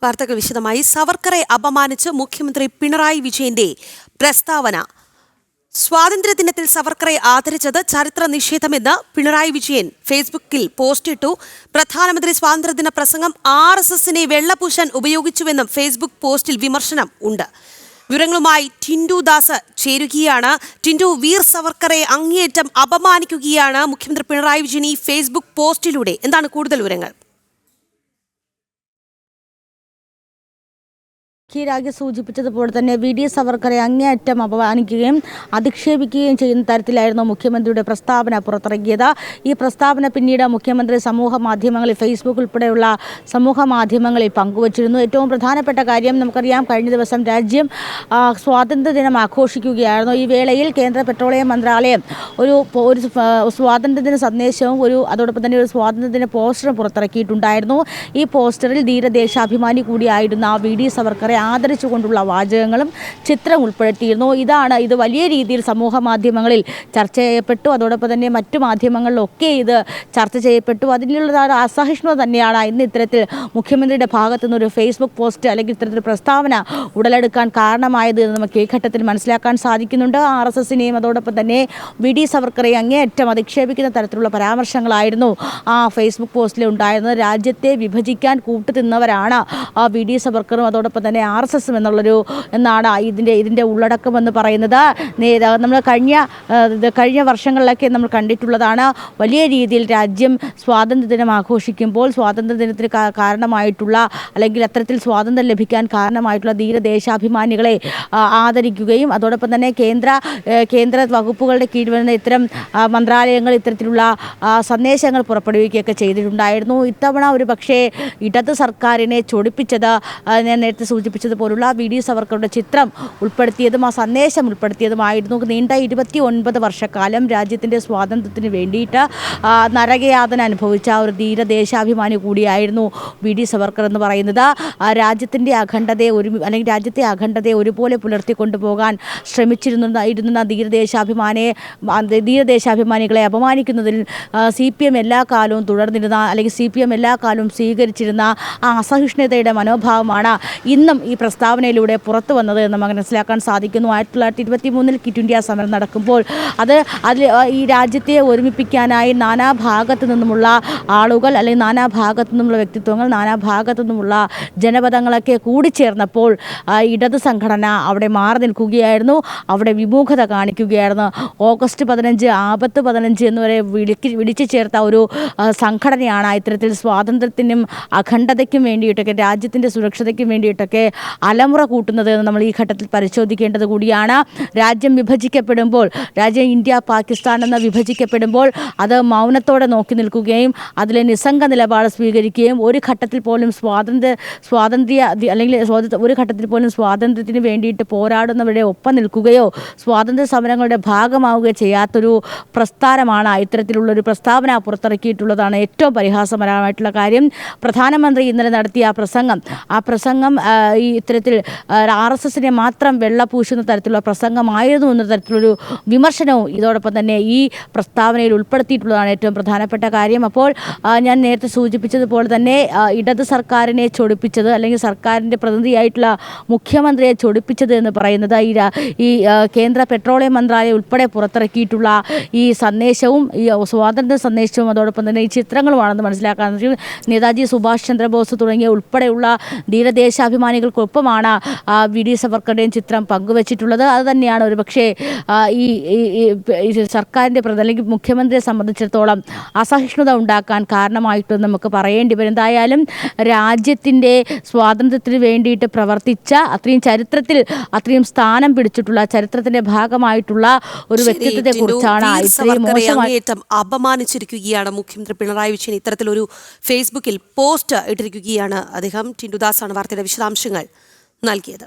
വാർത്തകൾ വിശദമായി. സവർക്കറെ അപമാനിച്ച് മുഖ്യമന്ത്രി പിണറായി വിജയന്റെ പ്രസ്താവന. സ്വാതന്ത്ര്യദിനത്തിൽ സവർക്കറെ ആദരിച്ചത് ചരിത്ര നിഷേധമെന്ന് പിണറായി വിജയൻ ഫേസ്ബുക്കിൽ പോസ്റ്റിട്ടു. പ്രധാനമന്ത്രി സ്വാതന്ത്ര്യദിന പ്രസംഗം RSSനെ വെള്ളപൂശാൻ ഉപയോഗിച്ചുവെന്നും ഫേസ്ബുക്ക് പോസ്റ്റിൽ വിമർശനം ഉണ്ട്. വിവരങ്ങളുമായി ടിൻഡു ദാസ് ചേരുകയാണ്. ടിൻഡു, വീർ സവർക്കറെ അങ്ങേയറ്റം അപമാനിക്കുകയാണ് മുഖ്യമന്ത്രി പിണറായി വിജയൻ ഈ ഫേസ്ബുക്ക് പോസ്റ്റിലൂടെ. എന്താണ് കൂടുതൽ വിവരങ്ങൾ? രാജ്യം സൂചിപ്പിച്ചതുപോലെ തന്നെ VD സവർക്കറെ അങ്ങേയറ്റം അപമാനിക്കുകയും അധിക്ഷേപിക്കുകയും ചെയ്യുന്ന തരത്തിലായിരുന്നു മുഖ്യമന്ത്രിയുടെ പ്രസ്താവന പുറത്തിറക്കിയത്. ഈ പ്രസ്താവന പിന്നീട് മുഖ്യമന്ത്രി സമൂഹ മാധ്യമങ്ങളിൽ, ഫേസ്ബുക്ക് ഉൾപ്പെടെയുള്ള സമൂഹ മാധ്യമങ്ങളിൽ പങ്കുവച്ചിരുന്നു. ഏറ്റവും പ്രധാനപ്പെട്ട കാര്യം നമുക്കറിയാം, കഴിഞ്ഞ ദിവസം രാജ്യം സ്വാതന്ത്ര്യദിനം ആഘോഷിക്കുകയായിരുന്നു. ഈ വേളയിൽ കേന്ദ്ര പെട്രോളിയം മന്ത്രാലയം ഒരു സ്വാതന്ത്ര്യദിന സന്ദേശവും അതോടൊപ്പം തന്നെ ഒരു സ്വാതന്ത്ര്യദിന പോസ്റ്ററും പുറത്തിറക്കിയിട്ടുണ്ടായിരുന്നു. ഈ പോസ്റ്ററിൽ ധീരദേശാഭിമാനി കൂടിയായിരുന്ന VD സവർക്കറെ ആദരിച്ചുകൊണ്ടുള്ള വാചകങ്ങളും ചിത്രം ഉൾപ്പെടുത്തിയിരുന്നു. ഇത് വലിയ രീതിയിൽ സമൂഹ മാധ്യമങ്ങളിൽ ചർച്ച ചെയ്യപ്പെട്ടു. അതോടൊപ്പം തന്നെ മറ്റു മാധ്യമങ്ങളിലൊക്കെ ഇത് ചർച്ച ചെയ്യപ്പെട്ടു. അതിനുള്ള അസഹിഷ്ണുത തന്നെയാണ് ഇന്ന് ഇത്തരത്തിൽ മുഖ്യമന്ത്രിയുടെ ഭാഗത്തു നിന്നൊരു ഫേസ്ബുക്ക് പോസ്റ്റ് അല്ലെങ്കിൽ ഇത്തരത്തിൽ പ്രസ്താവന ഉടലെടുക്കാൻ കാരണമായത് എന്ന് നമുക്ക് ഈ ഘട്ടത്തിൽ മനസ്സിലാക്കാൻ സാധിക്കുന്നുണ്ട്. RSSനെയും അതോടൊപ്പം തന്നെ VD സവർക്കറെ അങ്ങേയറ്റം അധിക്ഷേപിക്കുന്ന തരത്തിലുള്ള പരാമർശങ്ങളായിരുന്നു ആ ഫേസ്ബുക്ക് പോസ്റ്റിൽ ഉണ്ടായിരുന്നത്. രാജ്യത്തെ വിഭജിക്കാൻ കൂട്ടുനിന്നവരാണ് VD സവർക്കറും അതോടൊപ്പം തന്നെ RSSും എന്നാണ് ഇതിൻ്റെ ഉള്ളടക്കമെന്ന് പറയുന്നത്. നമ്മൾ കഴിഞ്ഞ വർഷങ്ങളിലൊക്കെ നമ്മൾ കണ്ടിട്ടുള്ളതാണ്. വലിയ രീതിയിൽ രാജ്യം സ്വാതന്ത്ര്യദിനം ആഘോഷിക്കുമ്പോൾ സ്വാതന്ത്ര്യദിനത്തിന് കാരണമായിട്ടുള്ള അല്ലെങ്കിൽ അത്തരത്തിൽ സ്വാതന്ത്ര്യം ലഭിക്കാൻ കാരണമായിട്ടുള്ള ധീരദേശാഭിമാനികളെ ആദരിക്കുകയും അതോടൊപ്പം തന്നെ കേന്ദ്ര വകുപ്പുകളുടെ കീഴിൽ വരുന്ന ഇത്തരം മന്ത്രാലയങ്ങൾ ഇത്തരത്തിലുള്ള സന്ദേശങ്ങൾ പുറപ്പെടുവിക്കുകയൊക്കെ ചെയ്തിട്ടുണ്ടായിരുന്നു. ഇത്തവണ ഒരു പക്ഷേ ഇടത് സർക്കാരിനെ ചൊടിപ്പിച്ചത് ഞാൻ നേരത്തെ സൂചിപ്പിച്ചതുപോലുള്ള VD സവർക്കറുടെ ചിത്രം ഉൾപ്പെടുത്തിയതും ആ സന്ദേശം ഉൾപ്പെടുത്തിയതുമായിരുന്നു. നീണ്ട 29 വർഷക്കാലം രാജ്യത്തിൻ്റെ സ്വാതന്ത്ര്യത്തിന് വേണ്ടിയിട്ട് നരകയാതന അനുഭവിച്ച ഒരു ധീരദേശാഭിമാനി കൂടിയായിരുന്നു VD സവർക്കർ എന്ന് പറയുന്നത്. രാജ്യത്തിൻ്റെ രാജ്യത്തെ അഖണ്ഡതയെ ഒരുപോലെ പുലർത്തിക്കൊണ്ടുപോകാൻ ശ്രമിച്ചിരുന്ന ധീരദേശാഭിമാനികളെ അപമാനിക്കുന്നതിൽ CPM എല്ലാ കാലവും തുടർന്നിരുന്ന അല്ലെങ്കിൽ CPM എല്ലാ കാലവും സ്വീകരിച്ചിരുന്ന ആ അസഹിഷ്ണുതയുടെ മനോഭാവമാണ് ഇന്നും ഈ പ്രസ്താവനയിലൂടെ പുറത്തു വന്നത് എന്ന് നമുക്ക് മനസ്സിലാക്കാൻ സാധിക്കുന്നു. 1923 ക്വിറ്റ് ഇന്ത്യ സമരം നടക്കുമ്പോൾ ഈ രാജ്യത്തെ ഒരുമിപ്പിക്കാനായി നാനാഭാഗത്തു നിന്നുമുള്ള ആളുകൾ അല്ലെങ്കിൽ നാനാഭാഗത്തു നിന്നുള്ള വ്യക്തിത്വങ്ങൾ, നാനാഭാഗത്തു നിന്നുമുള്ള ജനപദങ്ങളൊക്കെ കൂടിച്ചേർന്നപ്പോൾ ഇടത് സംഘടന അവിടെ മാറി നിൽക്കുകയായിരുന്നു, അവിടെ വിമുഖത കാണിക്കുകയായിരുന്നു. ഓഗസ്റ്റ് 15 ആപത്ത് 15 എന്നുവരെ വിളിച്ചു ചേർത്ത ഒരു സംഘടനയാണ് ഇത്തരത്തിൽ സ്വാതന്ത്ര്യത്തിനും അഖണ്ഡതയ്ക്കും വേണ്ടിയിട്ടൊക്കെ രാജ്യത്തിൻ്റെ സുരക്ഷതയ്ക്കും വേണ്ടിയിട്ടൊക്കെ അലമുറ കൂട്ടുന്നത് എന്ന് നമ്മൾ ഈ ഘട്ടത്തിൽ പരിശോധിക്കേണ്ടത് കൂടിയാണ്. രാജ്യം ഇന്ത്യ പാകിസ്ഥാൻ എന്ന് വിഭജിക്കപ്പെടുമ്പോൾ അത് മൗനത്തോടെ നോക്കി നിൽക്കുകയും അതിലെ നിസ്സംഗ നിലപാട് സ്വീകരിക്കുകയും ഒരു ഘട്ടത്തിൽ പോലും സ്വാതന്ത്ര്യത്തിന് വേണ്ടിയിട്ട് പോരാടുന്നവരുടെ ഒപ്പം നിൽക്കുകയോ സ്വാതന്ത്ര്യ സമരങ്ങളുടെ ഭാഗമാവുകയോ ചെയ്യാത്തൊരു പ്രസ്ഥാനമാണ് ഇത്തരത്തിലുള്ളൊരു പ്രസ്താവന പുറത്തിറക്കിയിട്ടുള്ളതാണ് ഏറ്റവും പരിഹാസപരമായിട്ടുള്ള കാര്യം. പ്രധാനമന്ത്രി ഇന്നലെ നടത്തിയ ആ പ്രസംഗം ഈ ഇത്തരത്തിൽ RSSനെ മാത്രം വെള്ളപൂശുന്ന തരത്തിലുള്ള പ്രസംഗമായിരുന്നു എന്ന തരത്തിലൊരു വിമർശനവും ഇതോടൊപ്പം തന്നെ ഈ പ്രസ്താവനയിൽ ഉൾപ്പെടുത്തിയിട്ടുള്ളതാണ് ഏറ്റവും പ്രധാനപ്പെട്ട കാര്യം. അപ്പോൾ ഞാൻ നേരത്തെ സൂചിപ്പിച്ചതുപോലെ തന്നെ ഇടത് സർക്കാരിനെ ചൊടിപ്പിച്ചത് അല്ലെങ്കിൽ സർക്കാരിൻ്റെ പ്രതിനിധിയായിട്ടുള്ള മുഖ്യമന്ത്രിയെ ചൊടിപ്പിച്ചത് എന്ന് പറയുന്നത് ഈ കേന്ദ്ര പെട്രോളിയം മന്ത്രാലയം ഉൾപ്പെടെ പുറത്തിറക്കിയിട്ടുള്ള ഈ സന്ദേശവും ഈ സ്വാതന്ത്ര്യ സന്ദേശവും അതോടൊപ്പം തന്നെ ഈ ചിത്രങ്ങളുമാണെന്ന് മനസ്സിലാക്കാൻ നേതാജി സുഭാഷ് ചന്ദ്രബോസ് തുടങ്ങിയ ഉൾപ്പെടെയുള്ള ധീരദേശാഭിമാനികൾക്കൊപ്പമാണ് VD സവർക്കറുടെയും ചിത്രം പങ്കുവച്ചിട്ടുള്ളത്. അത് തന്നെയാണ് ഒരു പക്ഷേ ഈ സർക്കാരിൻ്റെ അല്ലെങ്കിൽ മുഖ്യമന്ത്രിയെ സംബന്ധിച്ചിടത്തോളം അസഹിഷ്ണുത ഉണ്ടാക്കാൻ കാരണമായിട്ട് നമുക്ക് പറയേണ്ടി വരും. എന്തായാലും രാജ്യത്തിൻ്റെ സ്വാതന്ത്ര്യത്തിന് വേണ്ടിയിട്ട് പ്രവർത്തിച്ച അത്രയും സ്ഥാനം പിടിച്ചിട്ടുള്ള ചരിത്രത്തിൻ്റെ ഭാഗമായിട്ടുള്ള ഒരു വ്യക്തിത്വത്തെ കുറിച്ചാണ് അപമാനിച്ചിരിക്കുകയാണ് മുഖ്യമന്ത്രി പിണറായി വിജയൻ. ഇത്തരത്തിലൊരു ഫേസ്ബുക്കിൽ പോസ്റ്റ് ഇട്ടിരിക്കുകയാണ് അദ്ദേഹം. ടിൻഡു ദാസാണ് വാർത്തയുടെ വിശദാംശങ്ങൾ നൽകിയത്.